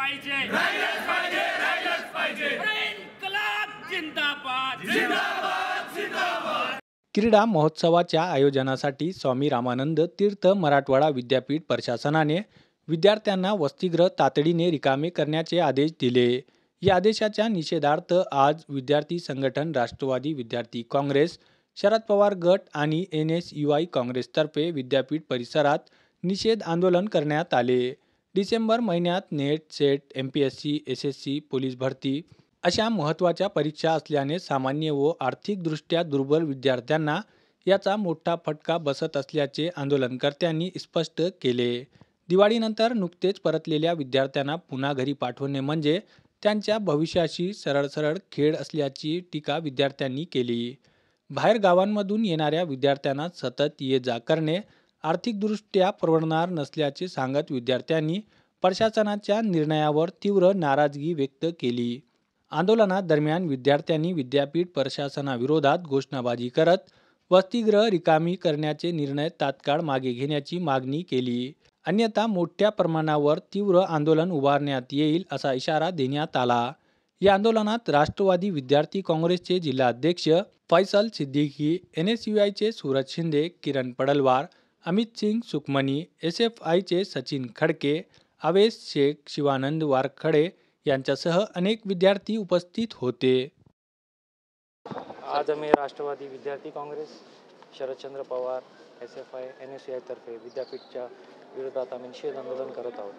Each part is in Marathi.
पाहिजे, राहिलंच पाहिजे, राहिलंच पाहिजे. इन्कलाब जिंदाबाद, जिंदाबाद, जिंदाबाद. क्रीडा महोत्सवाच्या आयोजनासाठी स्वामी रामानंद तीर्थ मराठवाडा विद्यापीठ प्रशासनाने विद्यार्थ्यांना वसतिगृह तातडीने रिकामे करण्याचे आदेश दिले. या आदेशाच्या निषेधार्थ आज विद्यार्थी संघटन राष्ट्रवादी विद्यार्थी काँग्रेस, शरद पवार गट आणि NSUI काँग्रेसतर्फे विद्यापीठ परिसरात निषेध आंदोलन करण्यात आले. डिसेंबर महिन्यात net, set, MPSC, SSC, police भरती अशा महत्त्वाच्या परीक्षा असल्याने सामान्य व आर्थिकदृष्ट्या दुर्बल विद्यार्थ्यांना याचा मोठा फटका बसत असल्याचे आंदोलनकर्त्यांनी स्पष्ट केले. दिवाळीनंतर नुकतेच परतलेल्या विद्यार्थ्यांना पुन्हा घरी पाठवणे म्हणजे त्यांच्या भविष्याशी सरळ खेळ असल्याची टीका विद्यार्थ्यांनी केली. बाहेर गावांमधून येणाऱ्या विद्यार्थ्यांना सतत ये जा करणे आर्थिकदृष्ट्या परवडणार नसल्याचे सांगत विद्यार्थ्यांनी प्रशासनाच्या निर्णयावर तीव्र नाराजगी व्यक्त केली. आंदोलनादरम्यान विद्यार्थ्यांनी विद्यापीठ प्रशासनाविरोधात घोषणाबाजी करत वसतिगृह रिकामी करण्याचे निर्णय तात्काळ मागे घेण्याची मागणी केली. अन्यथा मोठ्या प्रमाणावर तीव्र आंदोलन उभारण्यात येईल असा इशारा देण्यात आला. या आंदोलनात राष्ट्रवादी विद्यार्थी काँग्रेसचे जिल्हाध्यक्ष फैसल सिद्दीकी, NSUIचे सूरज शिंदे, किरण पडलवार, अमित सिंग सुखमनी, SFIचे सचिन खडके, अवेश शेख, शिवानंद वारखडे यांच्यासह अनेक विद्यार्थी उपस्थित होते. आज आम्ही राष्ट्रवादी विद्यार्थी काँग्रेस, शरदचंद्र पवार, SFI, NSUI तर्फे विद्यापीठच्या विरोधात आम्ही निषेध आंदोलन करत आहोत.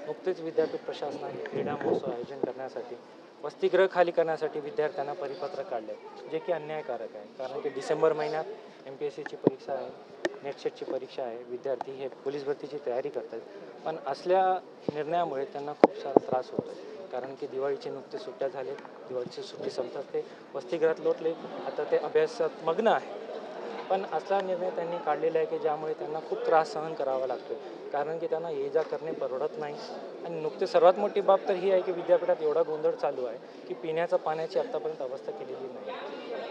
नुकतेच विद्यापीठ प्रशासनाने क्रीडा महोत्सव आयोजन करण्यासाठी वसतिगृह खाली करण्यासाठी विद्यार्थ्यांना परिपत्रक काढले, जे की अन्यायकारक आहे. कारण की डिसेंबर महिन्यात MPSCची परीक्षा आहे, नेट सेटची परीक्षा आहे, विद्यार्थी हे पोलीस भरतीची तयारी करतात. पण असल्या निर्णयामुळे त्यांना खूप सारा त्रास होतो आहे. कारण की दिवाळीची नुकतीच सुट्ट्या झाले, दिवाळीची सुट्टी संपतात ते वसतिगृहात लोटले, आता ते अभ्यासात मग्न आहे. पण असला निर्णय त्यांनी काढलेला आहे की ज्यामुळे त्यांना खूप त्रास सहन करावा लागतो. कारण की त्यांना ये जा करणे परवडत नाही. आणि नुकतेच सर्वात मोठी बाब तर ही आहे की विद्यापीठात एवढा गोंधळ चालू आहे की पिण्याच्या पाण्याची आत्तापर्यंत अवस्था केलेली नाही,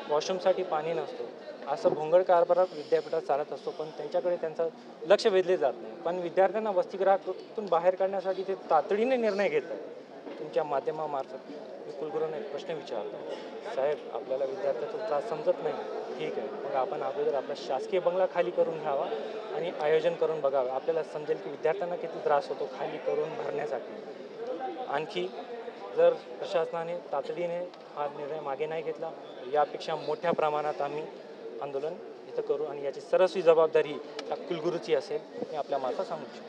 वॉशरूमसाठी पाणी नसतो. असं भोंगळ कारभार विद्यापीठात चालत असतो, पण त्यांच्याकडे त्यांचं लक्ष वेधले जात नाही. पण विद्यार्थ्यांना वसतिगृहातून बाहेर काढण्यासाठी ते तातडीने निर्णय घेत आहेत. तुमच्या माध्यमामार्फत मी कुलगुरूंना एक प्रश्न विचारतो, साहेब आपल्याला विद्यार्थ्याचा त्रास समजत नाही, ठीक आहे, मग आपण अगोदर आपला शासकीय बंगला खाली करून घ्यावा आणि आयोजन करून बघावं. आपल्याला समजेल की विद्यार्थ्यांना किती त्रास होतो खाली करून भरण्यासाठी. आणखी जर प्रशासनाने तातडीने हा निर्णय मागे नाही घेतला, यापेक्षा मोठ्या प्रमाणात आम्ही आंदोलन इथं करू आणि याची सर्वस्वी जबाबदारी त्या कुलगुरूची असेल, मी आपल्या मार्फत सांगू इच्छितो.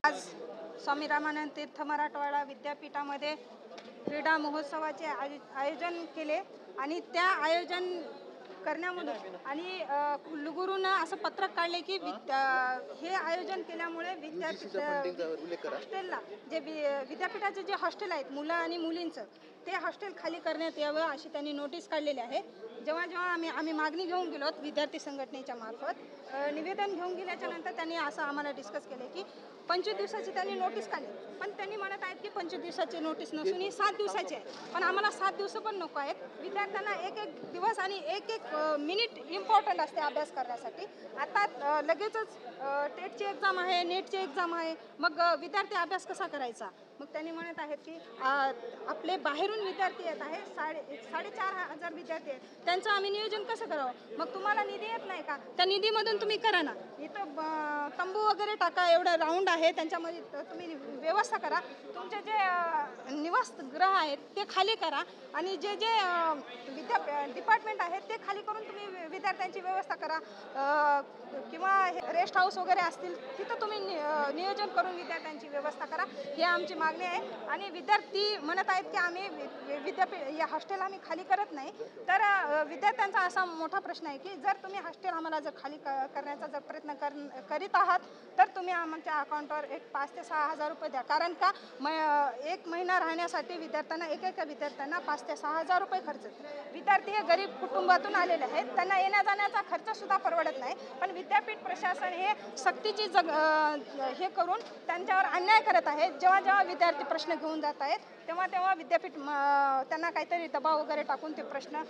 आज स्वामी रामानंद तीर्थ मराठवाडा विद्यापीठामध्ये क्रीडा महोत्सवाचे आयोजन केले आणि त्या आयोजन करण्यामधून आणि कुलगुरूंना असं पत्रक काढले की हे आयोजन केल्यामुळे हॉस्टेलला जे विद्यापीठाचे जे हॉस्टेल आहेत मुलं आणि मुलींचं, ते हॉस्टेल खाली करण्यात यावं अशी त्यांनी नोटीस काढलेली आहे. जेव्हा आम्ही मागणी घेऊन गेलो विद्यार्थी संघटनेच्या मार्फत निवेदन घेऊन गेल्याच्या नंतर त्यांनी असं आम्हाला डिस्कस केले की 25 दिवसाची त्यांनी नोटीस काढली. पण त्यांनी म्हणत आहेत की 25 दिवसाची नोटीस नसून ही 7 दिवसाची आहे. पण आम्हाला 7 दिवस पण नको आहेत. विद्यार्थ्यांना एक दिवस आणि एक मिनिट इम्पॉर्टंट असते अभ्यास करण्यासाठी. आता लगेचच टेटची एक्झाम आहे, नेटची एक्झाम आहे, मग विद्यार्थी अभ्यास कसा करायचा. मग त्यांनी म्हणत आहेत की आपले बाहेरून विद्यार्थी येत आहे, 4,500 विद्यार्थी आहेत, त्यांचं आम्ही नियोजन कसं करावं. मग तुम्हाला निधी येत नाही का, त्या निधीमधून तुम्ही करा ना. इथं तंबू वगैरे टाका, एवढं राऊंड आहे, त्यांच्यामध्ये तुम्ही व्यवस्था करा. तुमचे जे निवासगृह आहेत ते खाली करा आणि जे डिपार्टमेंट आहेत ते खाली करून तुम्ही विद्यार्थ्यांची व्यवस्था करा. किंवा रेस्ट हाऊस वगैरे असतील तिथं तुम्ही नियोजन करून विद्यार्थ्यांची व्यवस्था करा. ही आमची मागणी आहे. आणि विद्यार्थी म्हणत आहेत की आम्ही विद्यापीठ या हॉस्टेल आम्ही खाली करत नाही. तर विद्यार्थ्यांचा असा मोठा प्रश्न आहे की जर तुम्ही हॉस्टेल आम्हाला जर खाली करण्याचा जर प्रयत्न करीत आहात तर तुम्ही आमच्या अकाउंटवर एक 5,000 ते 6,000 रुपये द्या. कारण का एक महिना राहण्यासाठी विद्यार्थ्यांना एका विद्यार्थ्यांना 5,000 ते 6,000 रुपये खर्च. विद्यार्थी हे गरीब कुटुंबातून आलेले आहेत, त्यांना येण्या जाण्याचा खर्च सुद्धा परवडत नाही. पण विद्यापीठ प्रशासन हे सक्तीची हे करून त्यांच्यावर अन्याय करत आहे. जेव्हा विद्यार्थी प्रश्न घेऊन जात आहेत तेव्हा विद्यापीठ त्यांना काहीतरी दबाव वगैरे टाकून ते प्रश्न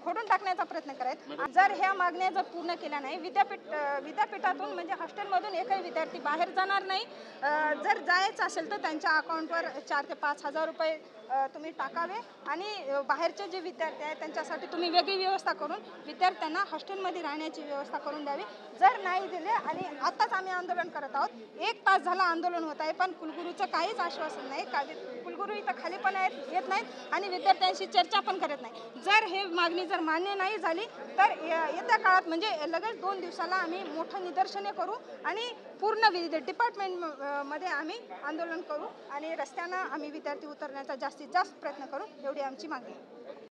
खोडून टाकण्याचा प्रयत्न करायत. जर ह्या मागण्या जर पूर्ण केल्या नाही विद्यापीठातून म्हणजे हॉस्टेलमधून एकही विद्यार्थी बाहेर जाणार नाही. जर जायचं असेल तर त्यांच्या अकाउंटवर 4 ते 5 हजार रुपये तुम्ही टाकावे आणि बाहेरचे जे विद्यार्थी आहेत त्यांच्यासाठी तुम्ही वेगळी व्यवस्था करून विद्यार्थ्यांना हॉस्टेलमध्ये राहण्याची व्यवस्था करून द्यावी. जर नाही दिले आणि आत्ताच आम्ही आंदोलन करत आहोत, 1 तास झाला आंदोलन होत आहे पण कुलगुरूचं काहीच आश्वासन नाही. कुलगुरू इथं खाली पण येत नाहीत आणि विद्यार्थ्यांशी चर्चा पण करत नाही. जर हे मागणी जर मान्य नाही झाली तर येत्या काळात म्हणजे लगेच 2 दिवसाला आम्ही मोठं निदर्शने करू आणि पूर्ण डिपार्टमेंटमध्ये आम्ही आंदोलन करू आणि रस्त्यांना आम्ही विद्यार्थी उतरण्याचा जास्तीत जास्त प्रयत्न करू, एवढी आमची मागणी आहे.